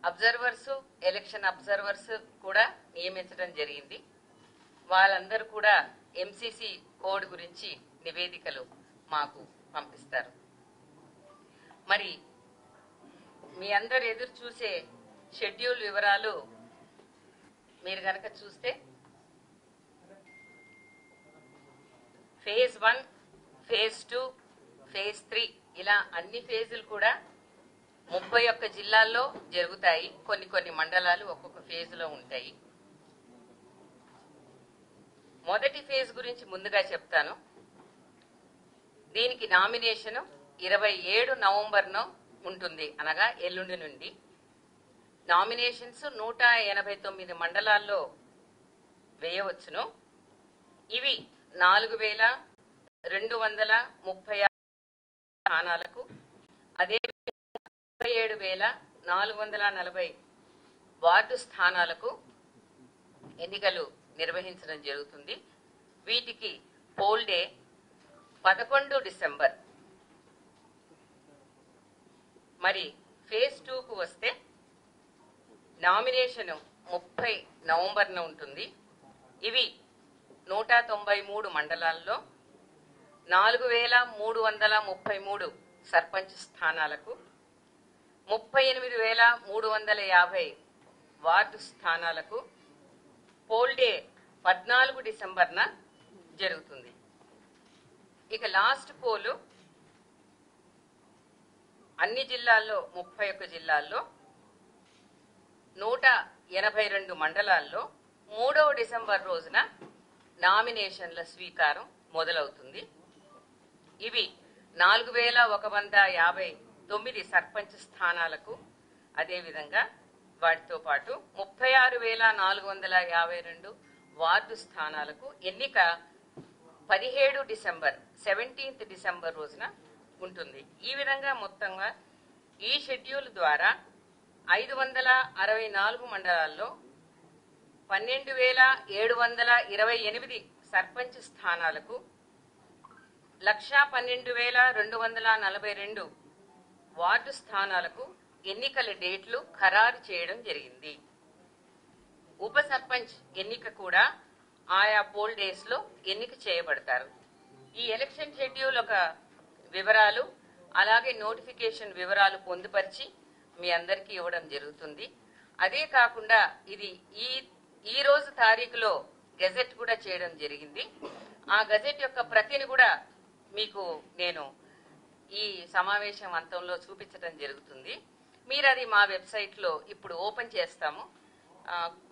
Observers, election observers కూడా నియమించడం జరిగింది. వాళ్ళందరూ కూడా ఎంసీసీ కోడ్ గురించి నివేదికలు మాకు పంపిస్తారు. మరి మీ అందరు ఎదురు చూసే షెడ్యూల్ వివరాలు మీరు గనక చూస్తే ఫేజ్ 1, ఫేజ్ 2, ఫేజ్ 3 ఇలా అన్ని ఫేజులు కూడా 31 జిల్లాల్లో జరుగుతాయి. కొన్ని మండలాలు ఒక్కొక్క ఫేజ్లో ఉంటాయి. మొదటి ఫేజ్ గురించి ముందుగా చెప్తాను. దీనికి నామినేషన్ 27 నవంబర్ను ఉంటుంది, అనగా ఎల్లుండి నుండి. నామినేషన్స్ 189 మండలాల్లో వేయవచ్చును. ఇవి 4236 స్థానాలకు, అదే 37,440 వార్డు స్థానాలకు ఎన్నికలు నిర్వహించడం జరుగుతుంది. వీటికి పోల్ డే 11 డిసెంబర్. మరి ఫేజ్ 2కు వస్తే నామినేషన్ 30 నవంబర్న ఉంటుంది. ఇవి 193 మండలాల్లో 4333 సర్పంచ్ స్థానాలకు, 38,350 వార్డు స్థానాలకు పోల్ డే 14 డిసెంబర్న జరుగుతుంది. ఇక లాస్ట్ పోలు అన్ని జిల్లాల్లో 31 జిల్లాల్లో 182 మండలాల్లో 3వ డిసెంబర్ రోజున నామినేషన్ల స్వీకారం మొదలవుతుంది. ఇవి 4159 సర్పంచ్ స్థానాలకు, అదేవిధంగా వాటితో పాటు 36,452 వార్డు స్థానాలకు ఎన్నిక 17th డిసెంబర్ రోజున ఉంటుంది. ఈ విధంగా మొత్తంగా ఈ షెడ్యూల్ ద్వారా 564 మండలాల్లో 12,728 సర్పంచ్ స్థానాలకు, 1,12,242 వార్డు స్థానాలకు ఎన్నికల డేట్లు ఖరారు చేయడం జరిగింది. ఉప సర్పంచ్ ఎన్నిక కూడా ఆయా పోల్ డేస్ లో ఎన్నిక చేయబడతారు. ఈ ఎలక్షన్ షెడ్యూల్ ఒక వివరాలు, అలాగే నోటిఫికేషన్ వివరాలు పొందుపరిచి మీ అందరికీ ఇవ్వడం జరుగుతుంది. అదే కాకుండా ఇది ఈ రోజు తారీఖులో గెజెట్ కూడా చేయడం జరిగింది. ఆ గెజెట్ యొక్క ప్రతిని కూడా మీకు నేను ఈ సమావేశం అంతంలో చూపించడం జరుగుతుంది. మీరు అది మా వెబ్సైట్ లో ఇప్పుడు ఓపెన్ చేస్తాము.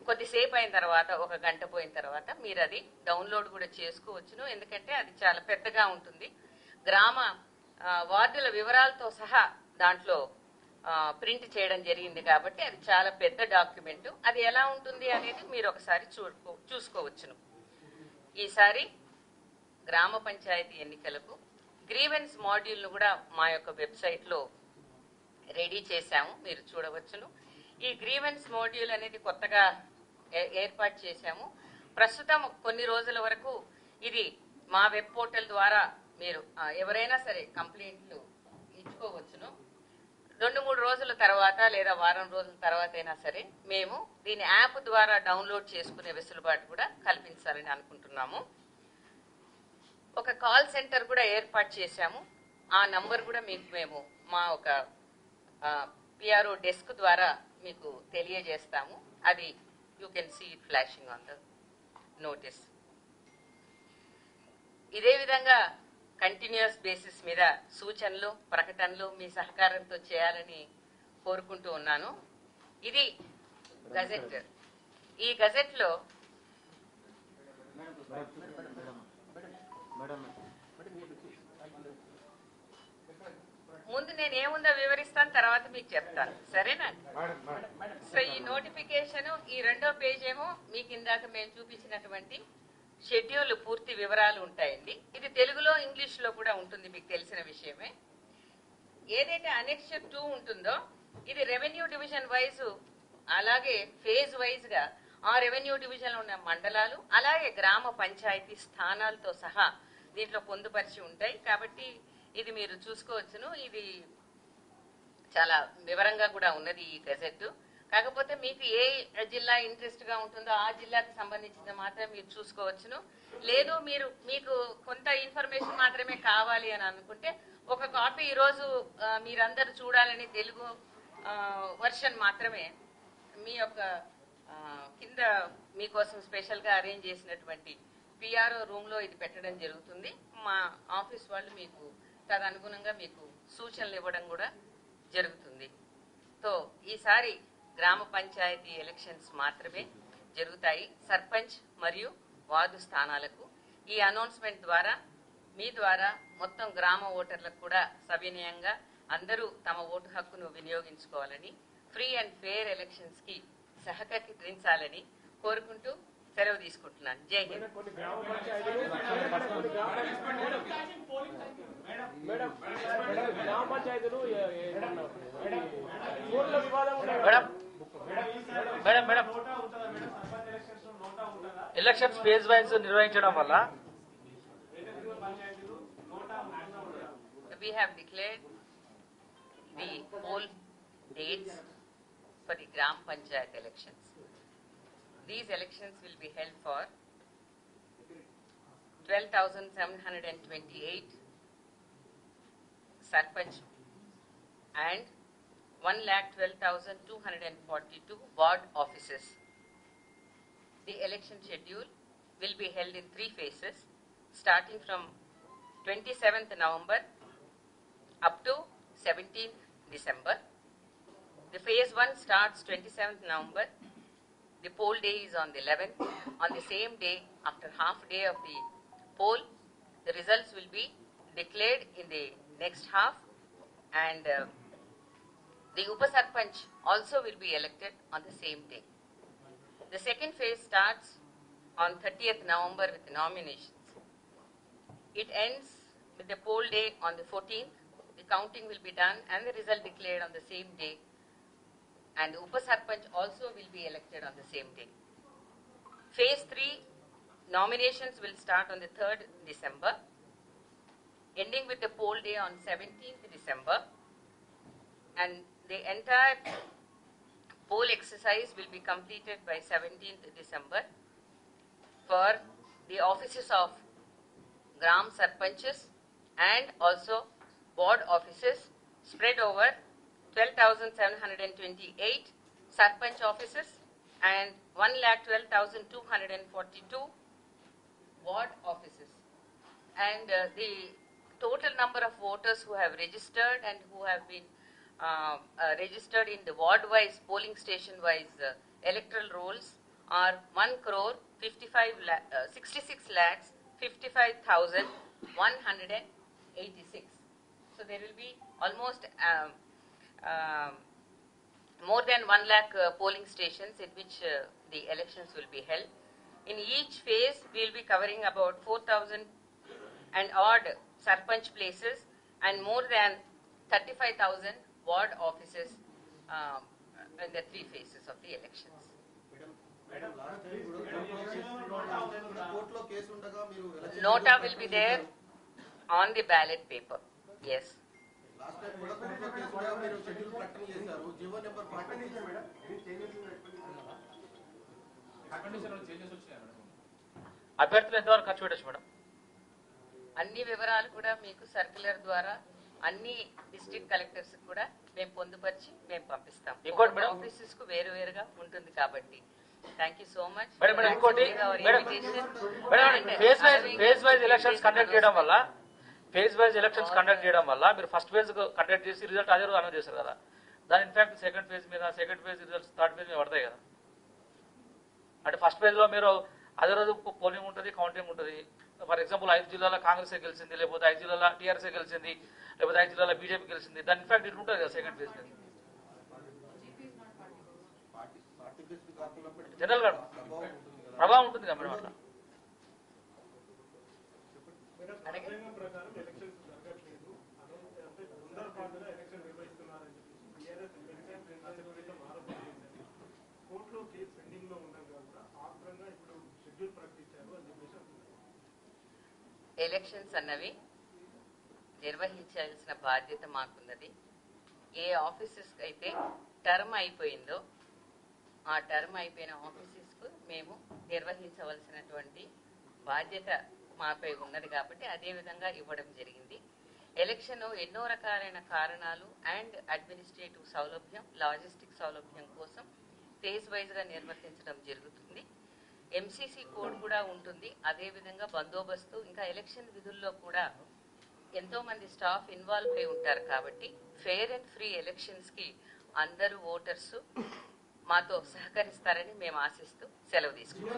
కొద్దిసేపు అయిన తర్వాత, 1 గంట పోయిన తర్వాత మీరు అది డౌన్లోడ్ కూడా చేసుకోవచ్చును. ఎందుకంటే అది చాలా పెద్దగా ఉంటుంది. గ్రామ వార్డుల వివరాలతో సహా దాంట్లో ప్రింట్ చేయడం జరిగింది కాబట్టి అది చాలా పెద్ద డాక్యుమెంట్. అది ఎలా ఉంటుంది అనేది మీరు ఒకసారి చూసుకోవచ్చును. ఈసారి గ్రామ పంచాయతీ ఎన్నికలకు గ్రీవెన్స్ మాడ్యూల్ను కూడా మా యొక్క వెబ్సైట్ లో రెడీ చేశాము, మీరు చూడవచ్చును. ఈ గ్రీవెన్స్ మాడ్యూల్ అనేది కొత్తగా ఏర్పాటు చేశాము. ప్రస్తుతం కొన్ని రోజుల వరకు ఇది మా వెబ్ పోర్టల్ ద్వారా మీరు ఎవరైనా సరే కంప్లైంట్లు ఇచ్చుకోవచ్చును. 2-3 రోజుల తర్వాత లేదా వారం రోజుల తర్వాత అయినా సరే మేము దీని యాప్ ద్వారా డౌన్లోడ్ చేసుకునే వెసులుబాటు కూడా కల్పించాలని అనుకుంటున్నాము. ఒక కాల్ సెంటర్ కూడా ఏర్పాటు చేశాము. ఆ నంబర్ కూడా మీకు మేము మా ఒక పిఆర్ఓ డెస్క్ ద్వారా మీకు తెలియజేస్తాము. అది you can see it flashing on the notice. ఇదే విధంగా కంటిన్యూస్ బేసిస్ మీద సూచనలు, ప్రకటనలు మీ సహకారంతో చేయాలని కోరుకుంటూ ఉన్నాను. ఇది గజెట్. ఈ గజెట్ లో ముందు నేను ఏముందో వివరిస్తాను, తర్వాత మీకు చెప్తాను, సరేనా? సో ఈ నోటిఫికేషన్, ఈ 2వ పేజ్ ఏమో మీకు ఇందాక మేము చూపించినటువంటి షెడ్యూల్ పూర్తి వివరాలు ఉంటాయండి. ఇది తెలుగులో, ఇంగ్లీష్ లో కూడా ఉంటుంది, మీకు తెలిసిన విషయమే. ఏదైతే అనెక్షన్ 2 ఉంటుందో ఇది రెవెన్యూ డివిజన్ వైజ్, అలాగే ఫేజ్ వైజ్ గా ఆ రెవెన్యూ డివిజన్ లో ఉన్న మండలాలు, అలాగే గ్రామ పంచాయతీ స్థానాలతో సహా దీంట్లో పొందుపరిచి ఉంటాయి. కాబట్టి ఇది మీరు చూసుకోవచ్చును. ఇది చాలా వివరంగా కూడా ఉన్నది ఈ గెజెట్. కాకపోతే మీకు ఏ జిల్లా ఇంట్రెస్ట్ గా ఉంటుందో ఆ జిల్లాకు సంబంధించిన మాత్రం మీరు చూసుకోవచ్చును. లేదు మీకు కొంత ఇన్ఫర్మేషన్ మాత్రమే కావాలి అని అనుకుంటే ఒక కాపీ ఈరోజు మీరందరూ చూడాలని తెలుగు వర్షన్ మాత్రమే మీ యొక్క కింద మీకోసం స్పెషల్ గా అరేంజ్ చేసినటువంటి పిఆర్ఓ రూమ్ లో ఇది పెట్టడం జరుగుతుంది. మా ఆఫీస్ వాళ్ళు మీకు తదనుగుణంగా మీకు సూచనలు ఇవ్వడం కూడా జరుగుతుంది. సో ఈసారి గ్రామ పంచాయతీ ఎలక్షన్స్ మాత్రమే జరుగుతాయి. సర్పంచ్ మరియు వార్డు స్థానాలకు ఈ అనౌన్స్మెంట్ ద్వారా మీ ద్వారా మొత్తం గ్రామ ఓటర్లకు కూడా సవినయంగా అందరూ తమ ఓటు హక్కును వినియోగించుకోవాలని, ఫ్రీ అండ్ ఫెయిర్ ఎలక్షన్స్ కి సహకరించాలని కోరుకుంటూ సెలవు తీసుకుంటున్నాను. జై హింద్. ఎలక్షన్స్ ఫేజ్ వైజ్ నిర్వహించడం వల్ల we have declared the poll dates for the Gram Panchayat elections. These elections will be held for 12,728 Sarpanch and 1,12,242 ward offices. The election schedule will be held in 3 phases, starting from 27th November up to 17th December. The phase 1 starts 27th November. The poll day is on the 11th. On the same day, after half day of the poll, the results will be declared in the next half, and the Upa Sarpanch also will be elected on the same day. The second phase starts on 30th November with nominations. It ends with the poll day on the 14th. The counting will be done and the result declared on the same day, and the Upa Sarpanch also will be elected on the same day. Phase 3 nominations will start on the 3rd December, ending with the poll day on 17th December, and the entire poll exercise will be completed by 17th December for the offices of Gram Sarpanches and also ward offices spread over 12,728 Sarpanch offices and 1,12,242 ward offices. And the total number of voters who have registered and who have been registered in the ward-wise, polling station-wise electoral rolls are 1,66,55,186. So there will be almost more than 1 lakh polling stations in which the elections will be held. In each phase, we will be covering about 4,000 and odd Sarpanch places and more than 35,000 ward offices in the 3 phases of the elections. Nota will be there on the ballot paper. Yes. అభ్యర్థులు ఎంతవరకు ఖర్చు పెట్టచ్చు madam? అన్ని వివరాలు కూడా మీకు circular ద్వారా అన్ని డిస్ట్రిక్ట్ కలెక్టర్స్ కూడా మేము పొందుపరిచి మేము పంపిస్తాం. ఆఫీసెస్ కు వేరువేరుగా ఉంటుంది కాబట్టి. Thank you so much. ఇంకోటి ఫేజ్ వైజ్ ఎలక్షన్స్ కండక్ట్ చేయడం వల్ల మీరు ఫస్ట్ ఫేజ్ కండక్ట్ చేసి రిజల్ట్ అదే రోజు అనౌన్స్ చేశారు కదా, దాని in fact second phase results third phase మీద పడతాయి కదా. అంటే ఫస్ట్ ఫేజ్ లో మీరు అదే రోజు పోలింగ్ ఉంటుంది, కౌంటింగ్ ఉంటుంది. ఫర్ ఎగ్జాంపుల్ 5 జిల్లాలో కాంగ్రెస్ గెలిచింది, లేకపోతే 5 జిల్లాలో టీఆర్ఎస్ గెలిచింది, లేకపోతే 5 జిల్లాలో బీజేపీ గెలిచింది. దాని ఇన్ఫాక్ట్ ఇట్లా ఉంటుంది కదా సెకండ్ ఫేజ్ మీద. జనరల్ గా ప్రభావం ఉంటుంది కదా మేడం. అట్లా ఎలక్షన్స్ అన్నవి నిర్వహించాల్సిన బాధ్యత మాకున్నది. ఏ ఆఫీసెస్ అయితే టర్మ్ అయిపోయిందో ఆ టర్మ్ అయిపోయిన ఆఫీసెస్కు మేము నిర్వహించవలసినటువంటి బాధ్యత మాపై ఉన్నది కాబట్టి అదే విధంగా ఇవ్వడం జరిగింది. ఎలక్షన్ ఎన్నో రకాలైన కారణాలు అండ్ అడ్మినిస్ట్రేటివ్ సౌలభ్యం, లాజిస్టిక్ సౌలభ్యం కోసం ఫేజ్ వైజ్ గా నిర్వర్తించడం జరుగుతుంది. ఎంసీసీ కోడ్ కూడా ఉంటుంది. అదే విధంగా బందోబస్తు, ఇంకా ఎలక్షన్ విధుల్లో కూడా ఎంతో మంది స్టాఫ్ ఇన్వాల్వ్ అయి ఉంటారు కాబట్టి ఫెయిర్ అండ్ ఫ్రీ ఎలక్షన్స్ కి అందరూ ఓటర్స్ మాతో సహకరిస్తారని మేము ఆశిస్తూ సెలవు తీసుకుంటాం.